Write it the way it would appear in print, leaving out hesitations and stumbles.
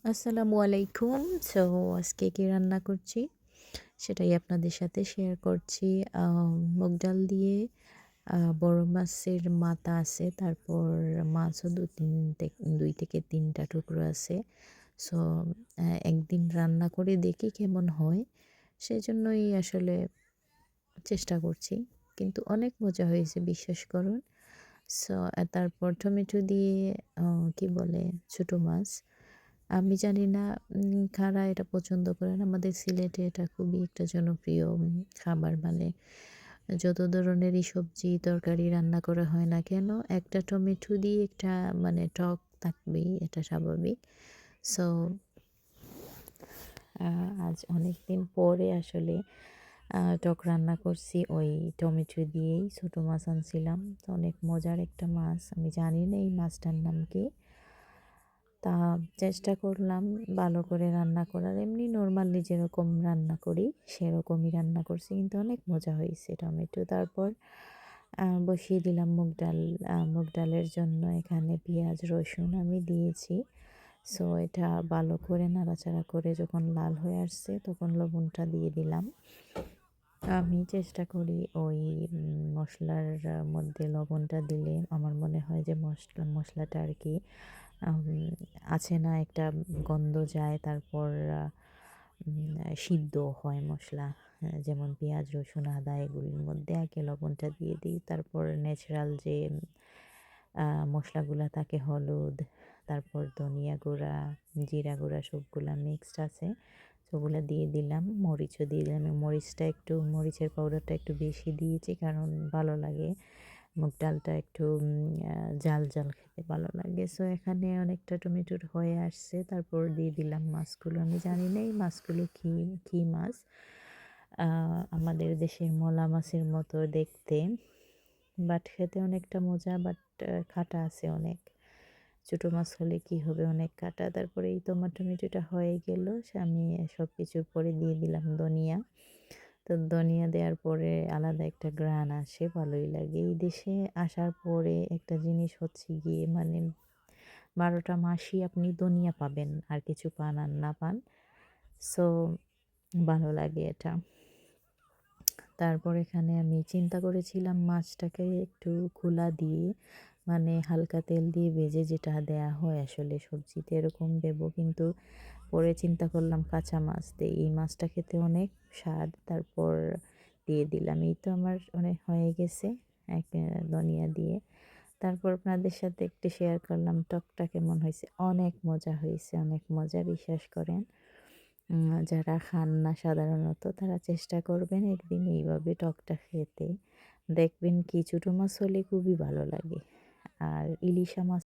আসসালামু আলাইকুম। সো আজকে কি রান্না করছি সেটাই আপনাদের সাথে শেয়ার করছি। মুগ ডাল দিয়ে বড় মাছের মাথা আছে, তারপর মাছও ২ থেকে ৩ টা টুকরো আছে। সো একদিন রান্না করে দেখি কেমন হয়। সেজন্যই আসলে চেষ্টা করছি। কিন্তু অনেক মজা হয়েছে, বিশ্বাস করুন। সো তারপর টমেটো দিয়ে আ কি বলে ছোট মাছ। আমি জানি না কারা এটা পছন্দ করেন। আমাদের সিলেটে এটা খুবই একটা জনপ্রিয় খাবার। মানে যত ধরনেরই সবজি, তরকারি রান্না করা হয় না কেন, একটা টমেটো দিয়ে একটা মানে টক থাকবেই, এটা স্বাভাবিক। সো আজ অনেকদিন পরে আসলে টক রান্না করছি ওই টমেটো দিয়েই। ছোটো মাছ আনছিলাম, তো অনেক মজার একটা মাছ। আমি জানি না এই মাছটার নাম কি। তা চেষ্টা করলাম ভালো করে রান্না করার। এমনি নরমালি যেরকম রান্না করি সেরকমই রান্না করছি, কিন্তু অনেক মজা হয়েছে টমেটো। তারপর বসিয়ে দিলাম মুগ ডাল। মুগ ডালের জন্য এখানে পেঁয়াজ রসুন আমি দিয়েছি। সো এটা ভালো করে নাড়াচাড়া করে যখন লাল হয়ে আসছে তখন লবণটা দিয়ে দিলাম। আমি চেষ্টা করি ওই মশলার মধ্যে লবণটা দিলে আমার মনে হয় যে মশলাটা আর কি আম আছে না একটা গন্ধ যায়, তারপর সিদ্ধ হয় মশলা। যেমন পেঁয়াজ, রসুন, আদা এগুলির মধ্যে আগে লবণটা দিয়ে দিই। তারপর ন্যাচারাল যে মশলাগুলা থাকে, হলুদ, তারপর ধনিয়া গুঁড়া, জিরা গুঁড়া সবগুলা মিক্সড আছে। ওগুলা দিয়ে দিলাম, মরিচও দিয়ে দিলাম। মরিচের পাউডারটা একটু বেশি দিয়েছি কারণ ভালো লাগে। মুগ ডালটা একটু ঝাল, ঝাল খেতে ভালো লাগে। সো এখানে অনেকটা টমেটোর হয়ে আসছে। তারপর দিয়ে দিলাম মাছগুলো। আমি জানি না এই মাছগুলো কী মাছ। আমাদের দেশের মলা মাছের মতো দেখতে, বাট খেতে অনেকটা মজা, বাট কাঁটা আছে অনেক। ছোটো মাছ হলে কী হবে, অনেক কাঁটা। তারপরে এই টমেটোটা হয়ে গেল। আমি সব কিছুর পরে দিয়ে দিলাম ধনিয়া। তো ধনিয়া দেওয়ার পরে আলাদা একটা ঘ্রাণ আসে, ভালোই লাগে। এই দেশে আসার পরে একটা জিনিস হচ্ছে গিয়ে মানে ১২টা মাসই আপনি ধনিয়া পাবেন, আর কিছু পান আর না পান। সো ভালো লাগে এটা। তারপর এখানে আমি চিন্তা করেছিলাম মাছটাকে একটু খোলা দিয়ে মানে হালকা তেল দিয়ে ভেজে যেটা দেয়া হয় আসলে সবজিতে এরকম দেবো, কিন্তু পরে চিন্তা করলাম কাঁচা মাছ দেই, এই মাছটা খেতে অনেক স্বাদ। তারপর দিয়ে দিলাম। এই তো আমার অনেক হয়ে গেছে এক ধনিয়া দিয়ে। তারপর আপনাদের সাথে একটু শেয়ার করলাম টকটা কেমন হয়েছে। অনেক মজা হয়েছে, অনেক মজা, বিশ্বাস করেন। যারা খান না সাধারণত তারা চেষ্টা করবেন একদিন এইভাবে টকটা খেতে। দেখবেন কি ছোটো মাছ হলে খুবই ভালো লাগে। আর ইলিশা মাছ